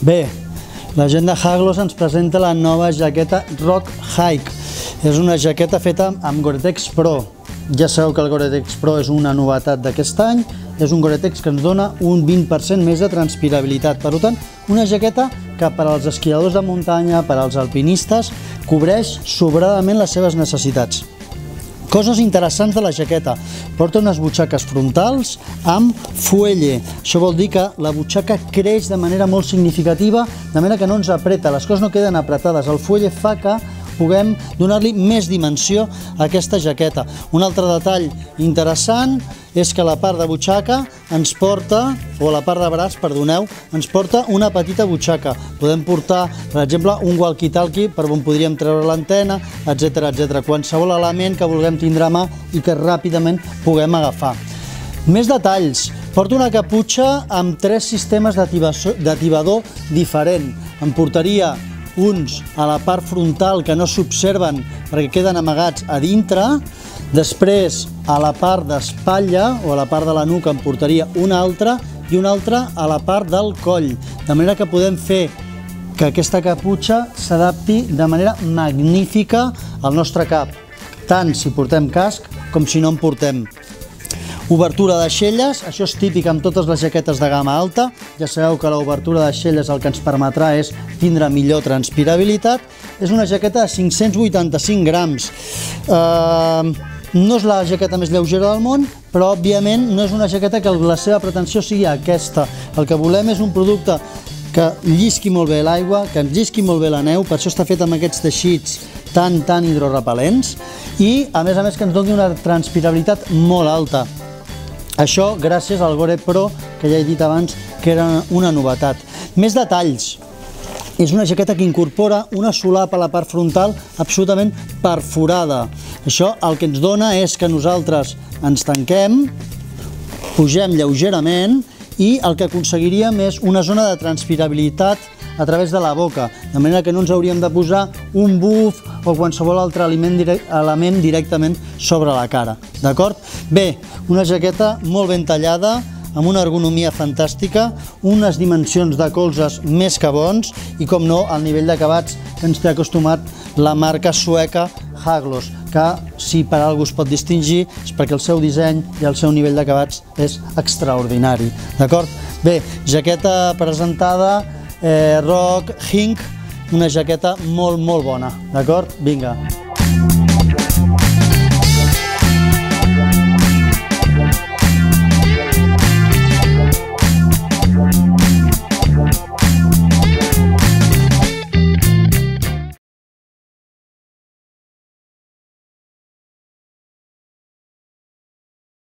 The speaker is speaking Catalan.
Bé, la gent de Haglos ens presenta la nova jaqueta Rock Hike. És una jaqueta feta amb Gore-Tex Pro. Ja sabeu que el Gore-Tex Pro és una novetat d'aquest any. És un Gore-Tex que ens dona un 20% més de transpirabilitat. Per tant, una jaqueta que per als esquiadors de muntanya, per als alpinistes, cobreix sobradament les seves necessitats. Coses interessants de la jaqueta. Porta unes butxaques frontals amb fuelle. Això vol dir que la butxaca creix de manera molt significativa, de manera que no ens apreta, les coses no queden apretades. El fuelle fa que puguem donar-li més dimensió a aquesta jaqueta. Un altre detall interessant és que la part de butxaca ens porta, o la part de braç, perdoneu, ens porta una petita butxaca. Podem portar, per exemple, un walkie-talkie per on podríem treure l'antena, etc. Qualsevol element que vulguem tindre a mà i que ràpidament puguem agafar. Més detalls. Porta una caputxa amb 3 sistemes d'ativador diferent. Em portaria uns a la part frontal que no s'observen perquè queden amagats a dintre. Després, a la part d'espatlla o a la part de la nuca en portaria un altre i un altre a la part del coll. De manera que podem fer que aquesta caputxa s'adapti de manera magnífica al nostre cap, tant si portem casc com si no en portem. Obertura d'aixelles, això és típic amb totes les jaquetes de gamma alta. Ja sabeu que l'obertura d'aixelles el que ens permetrà és tindre millor transpirabilitat. És una jaqueta de 585 grams. No és la jaqueta més lleugera del món, però òbviament no és una jaqueta que la seva pretensió sigui aquesta. El que volem és un producte que llisqui molt bé l'aigua, que ens llisqui molt bé la neu, per això està fet amb aquests teixits tan hidrorepel·lents i a més que ens doni una transpirabilitat molt alta. Això gràcies al Gore Pro, que ja he dit abans que era una novetat. Més detalls. És una jaqueta que incorpora una solapa a la part frontal absolutament perforada. Això el que ens dona és que nosaltres ens tanquem, pugem lleugerament i el que aconseguiríem és una zona de transpirabilitat a través de la boca, de manera que no ens hauríem de posar un buf o qualsevol altre element directament sobre la cara. D'acord? Bé, una jaqueta molt ben tallada, amb una ergonomia fantàstica, unes dimensions de colzes més que bons i, com no, el nivell d'acabats que ens té acostumat la marca sueca Haglos, que si per alguna cosa es pot distingir és perquè el seu disseny i el seu nivell d'acabats és extraordinari. D'acord? Bé, jaqueta presentada, Rock Hike, una jaqueta molt bona. D'acord? Vinga.